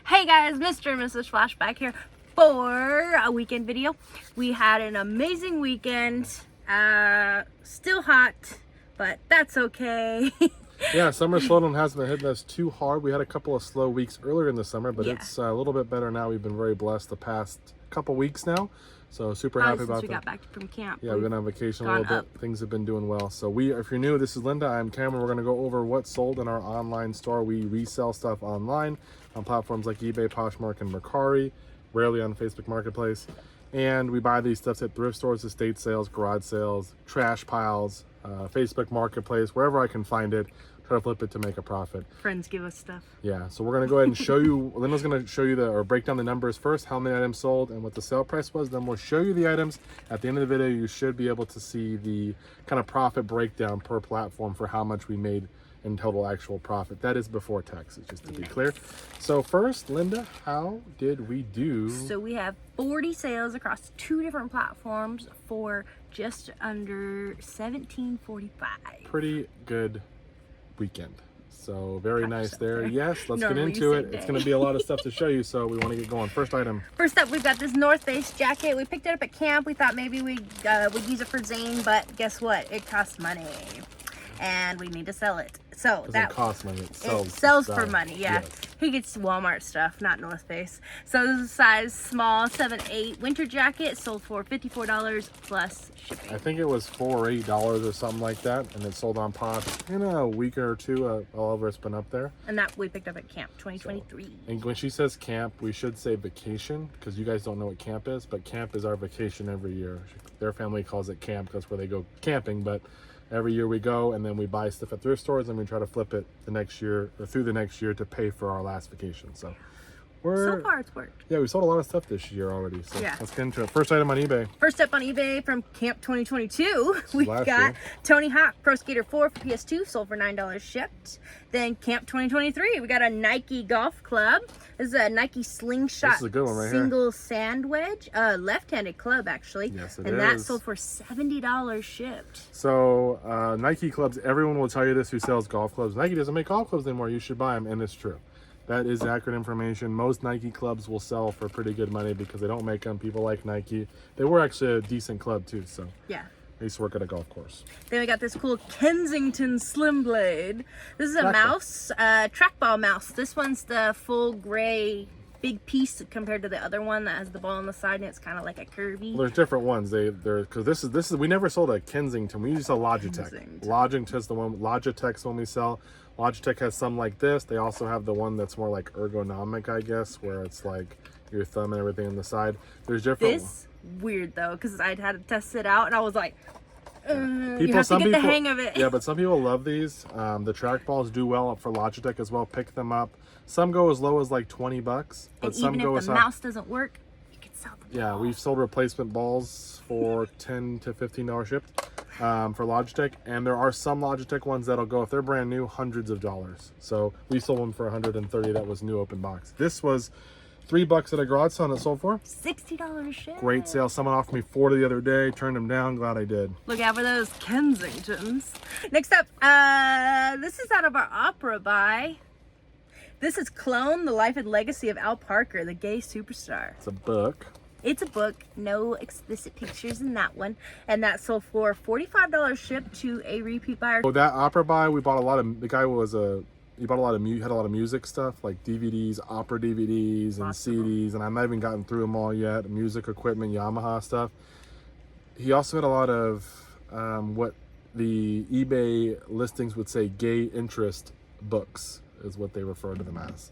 Hey guys, Mr. and Mrs. Flashback here for a weekend video. We had an amazing weekend. Still hot, but that's okay. Yeah, summer slowdown hasn't been hitting us too hard. We had a couple of slow weeks earlier in the summer, but it's a little bit better now. We've been very blessed the past couple weeks now. So super happy about that. Since we got back from camp. Yeah, we've been on vacation a little bit. Things have been doing well. So if you're new, this is Linda. I'm Cameron. We're going to go over what's sold in our online store. We resell stuff online on platforms like eBay, Poshmark, and Mercari. Rarely on Facebook Marketplace. And we buy these stuffs at thrift stores, estate sales, garage sales, trash piles, Facebook Marketplace, wherever I can find it. Try to flip it to make a profit. Friends give us stuff. Yeah, so we're gonna go ahead and show you. Linda's gonna show you or break down the numbers first, how many items sold and what the sale price was. Then we'll show you the items. At the end of the video, you should be able to see the kind of profit breakdown per platform for how much we made in total actual profit. That is before taxes, just to be clear. So first, Linda, how did we do? So we have 40 sales across 2 different platforms for just under $17.45. Pretty good weekend. So very nice there. Yes, let's get into it. It's going to be a lot of stuff to show you, so we want to get going. First item. First up, we've got this North Face jacket. We picked it up at camp. We thought maybe we'd use it for Zane, but guess what? It costs money, and we need to sell it. So that costs money. It sells for money. Yeah. Yes. He gets Walmart stuff, not North Face. So this is a size small 7/8 winter jacket, sold for $54 plus shipping. I think it was $4 or $8 or something like that, and it sold on Posh in a week or two. All over it's been up there. And that we picked up at camp 2023. So, and when she says camp, we should say vacation, because you guys don't know what camp is, but camp is our vacation every year. Their family calls it camp because that's where they go camping, but every year we go and then we buy stuff at thrift stores and we try to flip it the next year or through the next year to pay for our last vacation. So far it's worked. Yeah, we sold a lot of stuff this year already. So let's get into it. First item on eBay. First up on eBay from Camp 2022, we got Tony Hawk Pro Skater 4 for PS2, sold for $9 shipped. Then Camp 2023, we got a Nike golf club. This is a Nike Slingshot. This is a good one right single sand wedge, left-handed club actually. Yes, it is. And that sold for $70 shipped. So Nike clubs, everyone will tell you this who sells golf clubs. Nike doesn't make golf clubs anymore. You should buy them, and it's true. That is accurate information. Most Nike clubs will sell for pretty good money because they don't make them. People like Nike. They were actually a decent club too, so yeah. I used to work at a golf course. Then we got this cool Kensington Slim Blade. This is a mouse, trackball mouse. This one's the full gray big piece compared to the other one that has the ball on the side and it's kind of like a curvy. Well, there's different ones. They're because this is we never sold a Kensington. We usually sell Logitech. Logitech's the one. Logitech's the one we sell. Logitech has some like this. They also have the one that's more like ergonomic, I guess, where it's like your thumb and everything on the side. There's different. This weird though, because I'd had to test it out and I was like, you have to get the hang of it. Yeah, but some people love these. The trackballs do well for Logitech as well. Pick them up. Some go as low as like $20, but and some go as high. Even if the mouse doesn't work, you can sell them. Yeah, we've sold replacement balls for $10 to $15 shipped for Logitech, and there are some Logitech ones that'll go, if they're brand new, hundreds of dollars. So we sold one for $130. That was new open box. This was $3 at a garage sale, and it sold for $60 shipped. Great sale. Someone offered me $40 the other day. Turned them down. Glad I did. Look out for those Kensingtons. Next up, this is out of our opera buy. This is Clone: The Life and Legacy of Al Parker, the gay superstar. It's a book. It's a book. No explicit pictures in that one, and that sold for $45 shipped to a repeat buyer. So that opera buy, we bought a lot of. The guy he bought a lot of had a lot of music stuff like DVDs, opera DVDs, and CDs, and I haven't even gotten through them all yet. Music equipment, Yamaha stuff. He also had a lot of what the eBay listings would say gay interest books is what they refer to them as.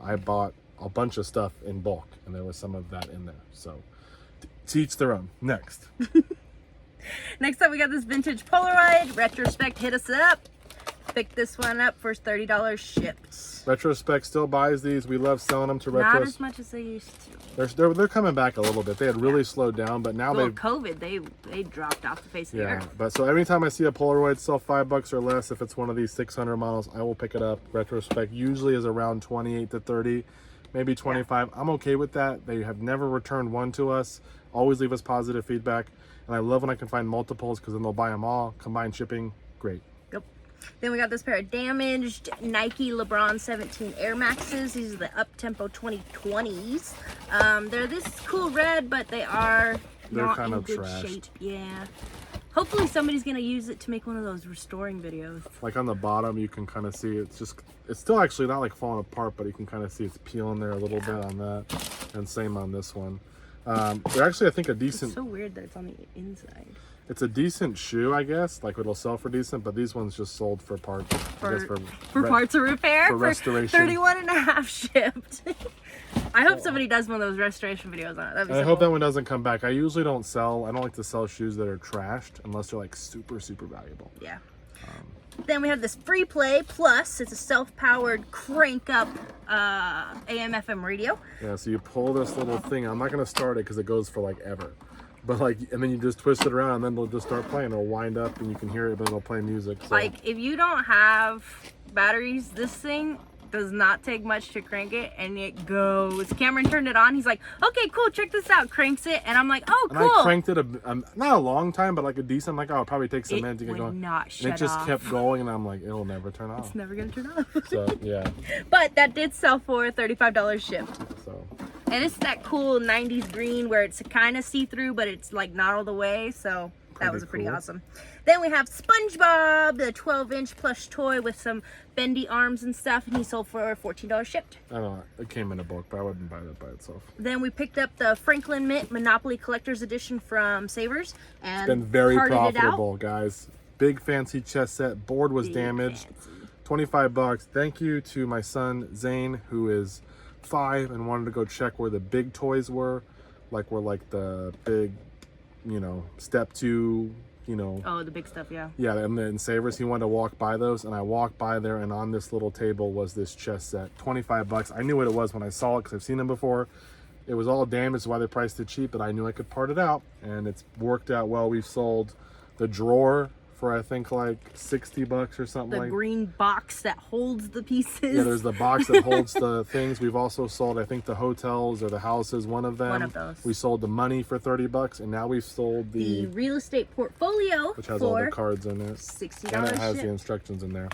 I bought a bunch of stuff in bulk, and there was some of that in there. So to each their own. Next. Next up, we got this vintage Polaroid. Retrospect hit us up. Picked this one up for $30 shipped. Retrospect still buys these. We love selling them to Retrospect. Not as much as they used to. They're coming back a little bit. They had really slowed down, but now COVID, they dropped off the face of the earth. But so every time I see a Polaroid sell $5 or less, if it's one of these 600 models, I will pick it up. Retrospect usually is around 28 to 30, maybe 25. I'm okay with that. They have never returned one to us. Always leave us positive feedback, and I love when I can find multiples because then they'll buy them all. Combined shipping, great. Yep. Then we got this pair of damaged Nike LeBron 17 Air Maxes. These are the Up-Tempo 2020s. They're this cool red, but they're not kind in of good trashed. shape. Yeah. Hopefully somebody's gonna use it to make one of those restoring videos. Like on the bottom, you can kind of see it's still actually not like falling apart, but you can kind of see it's peeling there a little bit on that. And same on this one. They're actually, I think, a decent. It's so weird that it's on the inside. It's a decent shoe, I guess. Like it'll sell for decent, but these ones just sold for parts. I guess For parts of repair. For restoration. 31.5 shipped. I hope somebody does one of those restoration videos on it. That'd be I so hope cool. that one doesn't come back. I usually don't like to sell shoes that are trashed unless they're like super, super valuable. Yeah. Then we have this Free Play Plus. It's a self-powered crank-up AM/FM radio. Yeah, so you pull this little thing. I'm not going to start it because it goes for like ever. But like, and then you just twist it around and then it'll just start playing. It'll wind up and you can hear it, but it'll play music. So. Like, if you don't have batteries, this thing does not take much to crank it, and it goes. Cameron turned it on. He's like, okay, cool, check this out. Cranks it, and I'm like, oh, cool. And I cranked it, not a long time, but like a decent, like, oh, it'll probably take some minutes to get going. Not shut and it just off. kept going, and I'm like, it'll never turn off. It's never going to turn off. So, yeah. But that did sell for $35 shipped. So. And it's that cool 90s green where it's kind of see-through, but it's like not all the way. So that was pretty awesome. Then we have SpongeBob, the 12-inch plush toy with some bendy arms and stuff, and he sold for $14 shipped. I don't know. It came in a book, but I wouldn't buy that by itself. Then we picked up the Franklin Mint Monopoly Collector's Edition from Savers. And it's been very parted profitable, guys. Big fancy chess set. Board was damaged. Fancy. $25. Thank you to my son, Zane, who is 5 and wanted to go check where the big toys were. Like the big, step 2, Oh, the big stuff, yeah. Yeah, and then Savers, he wanted to walk by those, and I walked by there, and on this little table was this chess set, $25. I knew what it was when I saw it because I've seen them before. It was all damaged, why they priced it cheap, but I knew I could part it out, and it's worked out well. We've sold the drawer for I think like $60 or something. The green box that holds the pieces. Yeah, there's the box that holds the things. We've also sold, I think, the hotels or the houses, one of them. One of those. We sold the money for $30, and now we've sold the real estate portfolio, which has all the cards in it. $60. And it has the instructions in there.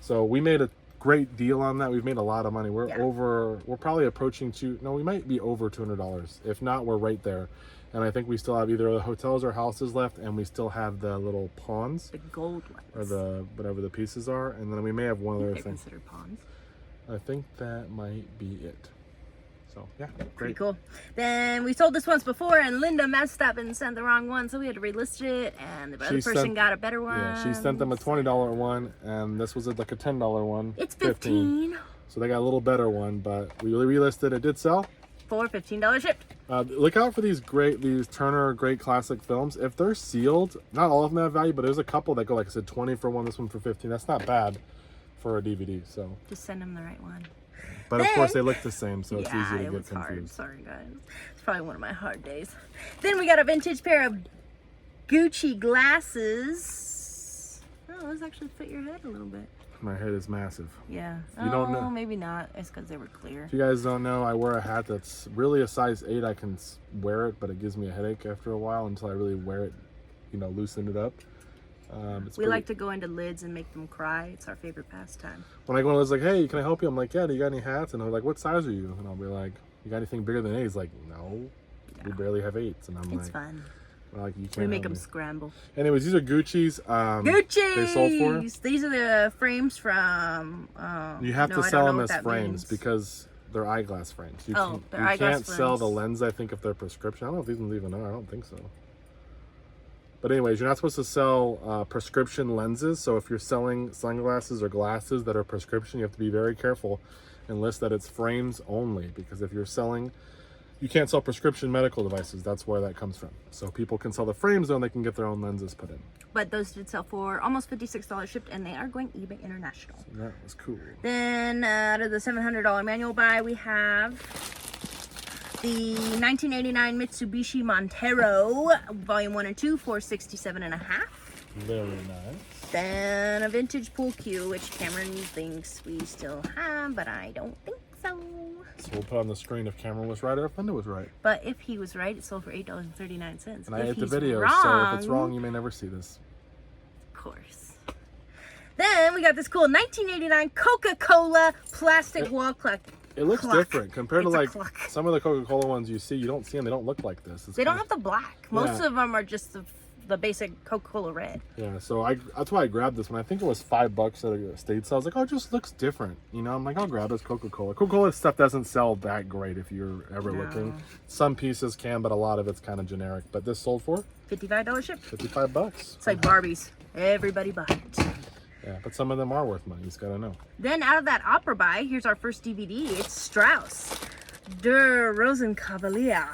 So we made a great deal on that. We've made a lot of money. We're probably approaching we might be over $200. If not, we're right there. And I think we still have either the hotels or houses left, and we still have the little pawns. The gold ones. Or the whatever the pieces are. And then we may have one other thing. Considered pawns. I think that might be it. So, yeah, great. Pretty cool. Then we sold this once before, and Linda messed up and sent the wrong one, so we had to relist it, and the other person got a better one. Yeah, she sent them a $20 one, and this was like a $10 one. It's $15. So they got a little better one, but we relisted. It did sell. For $15 shipped. Look out for these Turner Great Classic films. If they're sealed, not all of them have value, but there's a couple that go, like I said, 20 for one, this one for 15. That's not bad for a DVD. So just send them the right one. But of course they look the same, so it's easy to get confused. Hard. Sorry guys, it's probably one of my hard days. Then we got a vintage pair of Gucci glasses. Oh, those actually fit your head a little bit. My head is massive. Yeah. You don't know? Maybe not. It's because they were clear. If you guys don't know, I wear a hat that's really a size 8. I can wear it, but it gives me a headache after a while until I really wear it, loosen it up. We like to go into lids and make them cry. It's our favorite pastime. When I go in, it's like, hey, can I help you? I'm like, yeah, do you got any hats? And they're like, what size are you? And I'll be like, you got anything bigger than 8? He's like, no, we barely have 8s. And I'm like, it's fun. Like, you can't we make them scramble. Anyways, these are Gucci's. Gucci's! They sold for? These are the frames from... you have to sell them as frames because they're eyeglass frames. You can't sell the lens, I think, if they're prescription. I don't know if these ones even are. I don't think so. But anyways, you're not supposed to sell prescription lenses. So if you're selling sunglasses or glasses that are prescription, you have to be very careful and list that it's frames only. Because if you're selling... You can't sell prescription medical devices. That's where that comes from. So people can sell the frames, and they can get their own lenses put in. But those did sell for almost $56 shipped, and they are going eBay International. So that was cool. Then out of the $700 manual buy, we have the 1989 Mitsubishi Montero, Volume 1 and 2 for $67.50. Very nice. Then a vintage pool cue, which Cameron thinks we still have, but I don't think so. So we'll put on the screen if Cameron was right or if Linda was right. But if he was right, it sold for $8.39. And I ate the video, so if it's wrong, you may never see this. Of course. Then we got this cool 1989 Coca-Cola plastic wall clock. It looks different compared to like clock. some of the Coca-Cola ones you see. You don't see them. They don't look like this. They don't have the black. Most of them are just the basic Coca-Cola red. Yeah, so that's why I grabbed this one. I think it was $5 at a state sale. I was like, oh, it just looks different. You know, I'm like, I'll grab this Coca-Cola. Coca-Cola stuff doesn't sell that great if you're ever looking. Some pieces can, but a lot of it's kind of generic. But this sold for $55 shipped. $55. It's like Barbies. Everybody buy it. Yeah, but some of them are worth money. You just gotta know. Then out of that opera buy, here's our first DVD. It's Strauss, Der Rosenkavalier.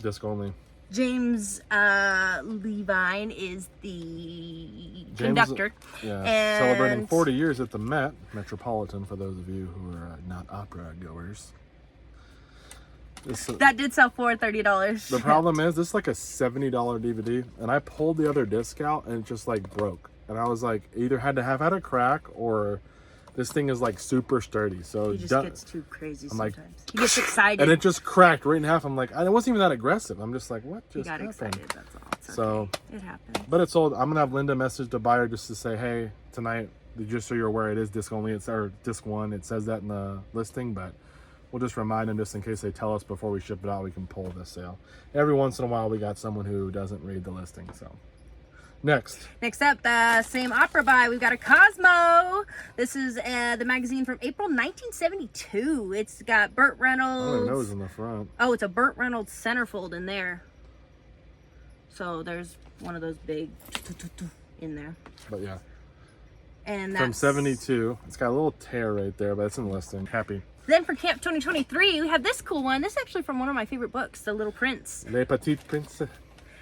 Disc only. James Levine is the conductor. Yeah, and celebrating 40 years at the Metropolitan, for those of you who are not opera goers. That did sell for $30. The problem is, this is like a $70 DVD, and I pulled the other disc out, and it just like broke. And I was like, either had to have had a crack, or this thing is like super sturdy. So he just gets too crazy sometimes. Like, he gets excited. And it just cracked right in half. I'm like, it wasn't even that aggressive. I'm just like, what just happened? Excited, that's all. It's so okay. It happened. But it's sold. I'm gonna have Linda message the buyer just to say, hey, tonight, just so you're aware, it is disc only. It's or disc one. It says that in the listing, but we'll just remind them just in case they tell us before we ship it out. We can pull this sale. Every once in a while, we got someone who doesn't read the listing. So. Next up, the same opera buy, we've got a Cosmo. This is the magazine from April 1972. It's got Burt Reynolds. Oh, the nose in the front. Oh, it's a Burt Reynolds centerfold in there. So there's one of those big in there. But yeah. And that's from 72. It's got a little tear right there, but it's in the listing. Happy. Then for Camp 2023, we have this cool one. This is actually from one of my favorite books, The Little Prince. Le Petit Prince.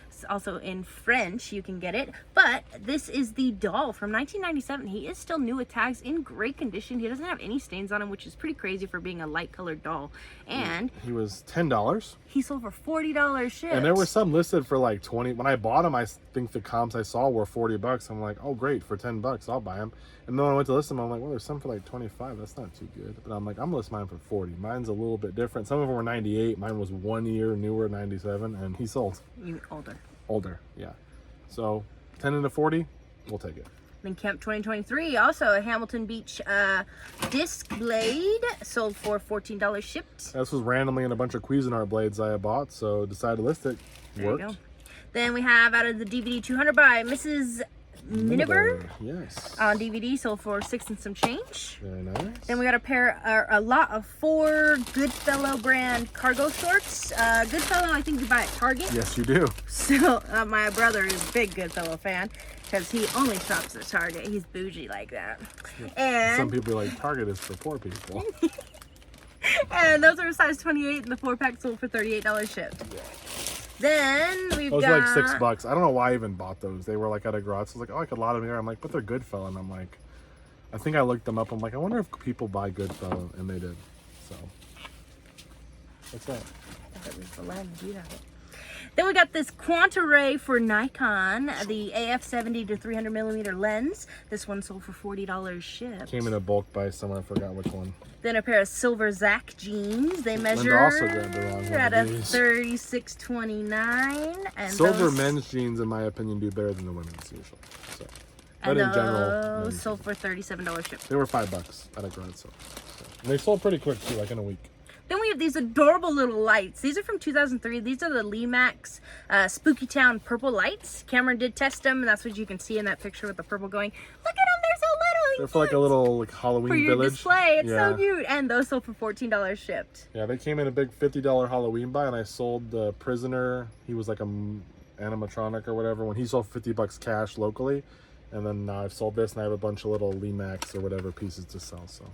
It's also in French, you can get it. But this is the doll from 1997. He is still new with tags, in great condition. He doesn't have any stains on him, which is pretty crazy for being a light colored doll. And he was $10. He sold for $40 shipped. And there were some listed for like 20. When I bought them, I think the comps I saw were $40. I'm like, oh great, for $10, I'll buy them. And then when I went to list them, I'm like, well, there's some for like 25. That's not too good. But I'm like, I'm gonna list mine for 40. Mine's a little bit different. Some of them were 98. Mine was 1 year newer, 97, and he sold. You older. Older, yeah. So 10 into 40, we'll take it. Then Camp 2023, also a Hamilton Beach disc blade, sold for $14 shipped. This was randomly in a bunch of Cuisinart blades I had bought, so decided to list it. Worked. There you go. Then we have out of the DVD 200 by Mrs. Miniver. Yes. On DVD, sold for $6 and some change. Very nice. Then we got a lot of 4 Goodfellow brand cargo shorts. Goodfellow, I think you buy at Target. Yes, you do. So my brother is a big Goodfellow fan because he only shops at Target. He's bougie like that. And some people are like, Target is for poor people. And those are a size 28, and the 4-pack sold for $38 shipped. Yeah. Then we've got... got... Those were like $6. I don't know why I even bought those. They were like at a garage. So I was like, oh, I could lot of them here. I'm like, but they're Goodfellow. And I'm like, I think I looked them up. I'm like, I wonder if people buy Goodfellow. And they did. So, what's that? I thought it was the lens. You have it. Then we got this Quanta-Ray for Nikon, the AF70 to 300 millimeter lens. This one sold for $40 shipped. Came in a bulk buy somewhere. I forgot which one. Then a pair of silver Zach jeans. They measure also grabbed the wrong one at a of these. 36.29. And silver men's jeans, in my opinion, do better than the women's usually. So, but in general, those sold for $37 shipped. They were $5 at a garage sale. So, and they sold pretty quick too, like in a week. Then we have these adorable little lights. These are from 2003. These are the Lemax Spooky Town purple lights. Cameron did test them, and that's what you can see in that picture with the purple going. Look at them, they're so little. They're for like a little like Halloween for your village. display. It's so cute. And those sold for $14 shipped. Yeah, they came in a big $50 Halloween buy, and I sold the Prisoner. He was like a animatronic or whatever. When he sold $50 cash locally, and then now I've sold this, and I have a bunch of little Lemax or whatever pieces to sell. So.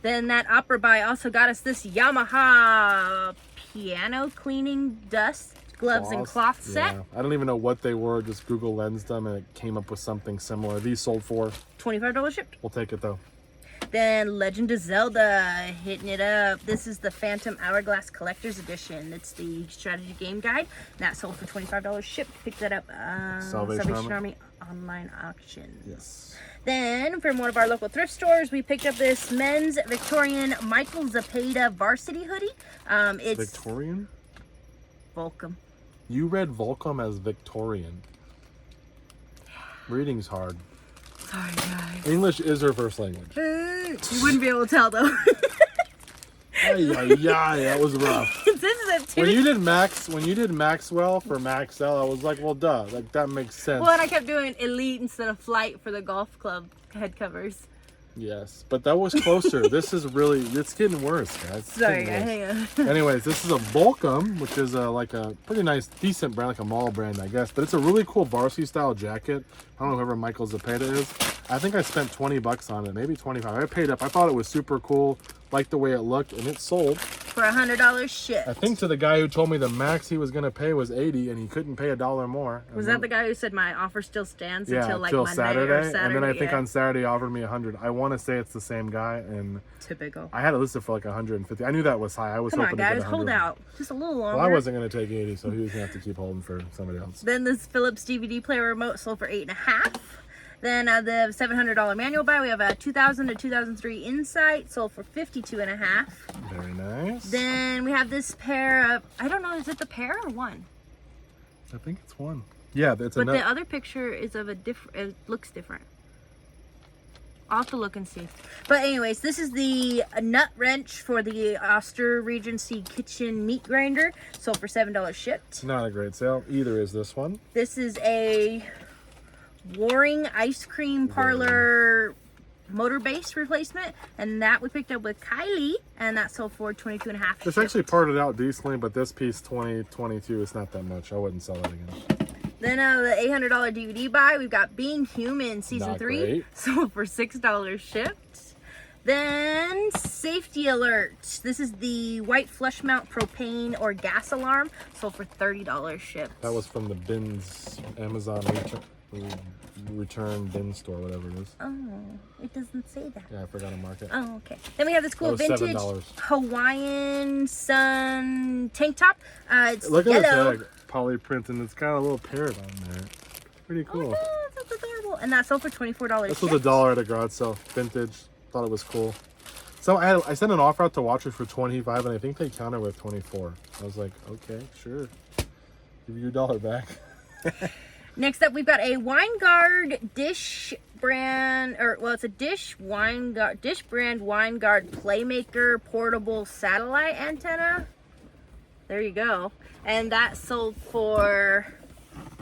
Then that opera buy also got us this Yamaha piano cleaning dust gloves and cloth set. Yeah. I don't even know what they were. Just Google lensed them and it came up with something similar. These sold for $25 shipped. We'll take it though. Then Legend of Zelda, hitting it up. This is the Phantom Hourglass Collector's Edition. It's the strategy game guide. That sold for $25 shipped. Picked that up Salvation Army online auction. Yes. Then, from one of our local thrift stores, we picked up this men's Victorian Michael Zapata varsity hoodie. It's Victorian? Volcom. You read Volcom as Victorian. Reading's hard. Sorry, guys. English is her first language. You wouldn't be able to tell though. That was rough. This is a two. When you did Maxwell for Maxell, I was like, well, duh, like that makes sense. Well, and I kept doing elite instead of flight for the golf club head covers. Yes, but that was closer. It's getting worse, guys. Sorry, hang on. Anyways, this is a Volcom, which is like a pretty nice, decent brand, like a mall brand, I guess. But it's a really cool varsity style jacket. I don't know whoever Michael Zepeda is. I think I spent 20 bucks on it, maybe 25. I paid up. I thought it was super cool, liked the way it looked, and it sold for $100 shit. I think to the guy who told me the max he was gonna pay was 80, and he couldn't pay $1 more. Was that the guy who said my offer still stands until like Monday Saturday? Or Saturday? And then I think on Saturday he offered me 100. I want to say it's the same guy, and typical. I had it listed for like 150. I knew that was high. I was hoping Come on, to guys, get hold out just a little longer. Well, I wasn't gonna take 80, so he was gonna have to keep holding for somebody else. Then this Philips DVD player remote sold for $8.50. Then the $700 manual buy, we have a 2000 to 2003 Insight, sold for $52.50. Very nice. Then we have this pair of, I don't know, is it the pair or one? I think it's one. Yeah, it's a But the other picture is of a different, it looks different. I'll have to look and see. But anyways, this is the nut wrench for the Oster Regency kitchen meat grinder, sold for $7 shipped. Not a great sale. Either is this one. This is a Waring ice cream parlor motor base replacement, and that we picked up with Kylie, and that sold for $22.50. It's actually parted out decently, but this piece $20.22 is not that much. I wouldn't sell that again. Then the $800 DVD buy, we've got Being Human season Not 3, great. sold for $6 shipped. Then Safety Alert. This is the white flush mount propane or gas alarm, sold for $30 shipped. That was from the bins Amazon return bin store, whatever it is. Oh, it doesn't say that. Yeah, I forgot to mark it. Oh, okay. Then we have this cool That was vintage $7. Hawaiian sun tank top. It's Look at yellow. the tag, poly print, and it's got a little parrot on there. Pretty cool. Oh, that's adorable. And that sold for $24. This was $1 at a garage sale, vintage. Thought it was cool. So I sent an offer out to Watchers for 25, and I think they countered with 24. I was like, okay, sure. Give you your $1 back. Next up, we've got a Winegard dish brand, it's a dish brand Winegard Playmaker portable satellite antenna. There you go. And that sold for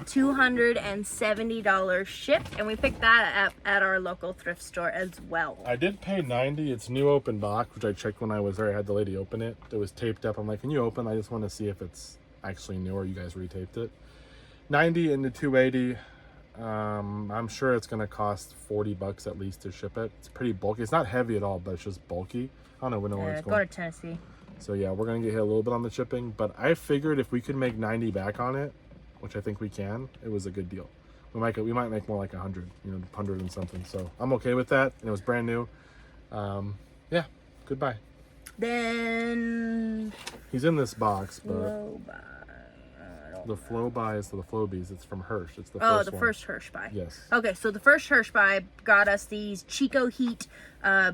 $270 shipped, and we picked that up at our local thrift store as well. I did pay $90. It's new open box, which I checked when I was there. I had the lady open it. It was taped up. I'm like, can you open? I just want to see if it's actually new or you guys retaped it. $90 into $280. I'm sure it's gonna cost $40 at least to ship it. It's pretty bulky. It's not heavy at all, but it's just bulky. I don't know where it's going. Go to Tennessee. So yeah, we're gonna get hit a little bit on the shipping, but I figured if we could make 90 back on it, which I think we can, it was a good deal. We might make more like 100, 100 and something. So I'm okay with that. And it was brand new. Yeah, goodbye. Then he's in this box, but the Flow Flow buy is the Flowbees. It's from Hirsch. It's the first first one. first Hirsch buy. Yes. Okay, so the first Hirsch buy got us these Chico Heat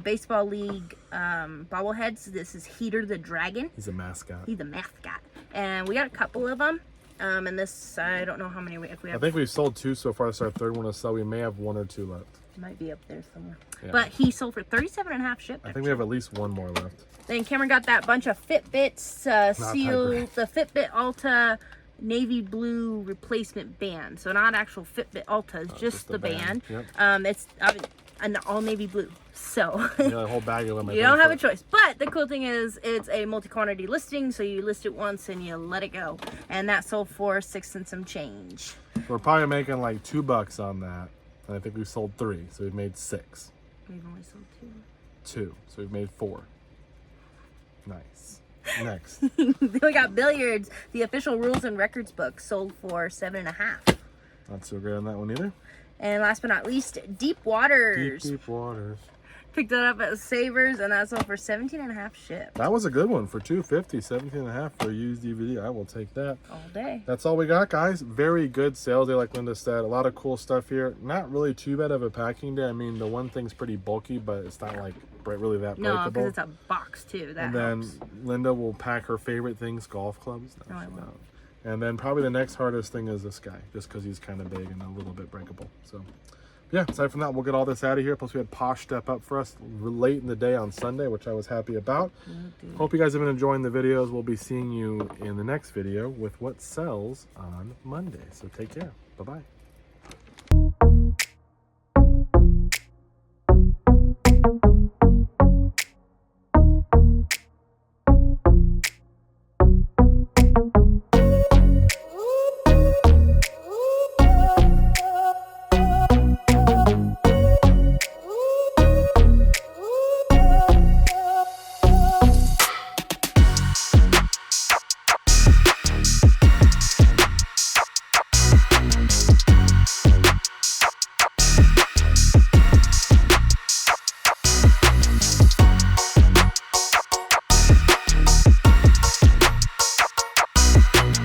Baseball League bobbleheads. This is Heater the Dragon. He's a mascot. He's a mascot. And we got a couple of them. And this, I don't know how many if we have. I think we've sold 2 so far. This is our 3rd one to sell. We may have 1 or 2 left. Might be up there somewhere. Yeah. But he sold for $37.50 shipped. I think we have at least 1 more left. Then Cameron got that bunch of Fitbits sealed, the Fitbit Alta navy blue replacement band. So not actual Fitbit Alta, it's just the band. Yep. It's an all navy blue. So a whole bag of them. you don't have a choice. But the cool thing is it's a multi-quantity listing, so you list it once and you let it go. And that sold for $6 and some change. We're probably making like $2 on that. And I think we've sold 3, so we've made 6. We've only sold 2, so we've made 4. Nice. Next. Then we got Billiards, the official rules and records book, sold for $7.50. Not so great on that one either. And last but not least, Deep Waters. Deep Waters. Picked that up at Savers, and that sold for $17.50 shipped. That was a good one for $250, $17.50 for a used DVD. I will take that all day. That's all we got, guys. Very good sales day, like Linda said. A lot of cool stuff here. Not really too bad of a packing day. I mean, the one thing's pretty bulky, but it's not like really that breakable. No, because it's a box too. That and then helps. Linda will pack her favorite things, golf clubs. No, I won't. And then probably the next hardest thing is this guy, just because he's kind of big and a little bit breakable. So yeah, aside from that, we'll get all this out of here. Plus, we had Posh step up for us late in the day on Sunday, which I was happy about. Hope you guys have been enjoying the videos. We'll be seeing you in the next video with what sells on Monday. So take care. Bye-bye.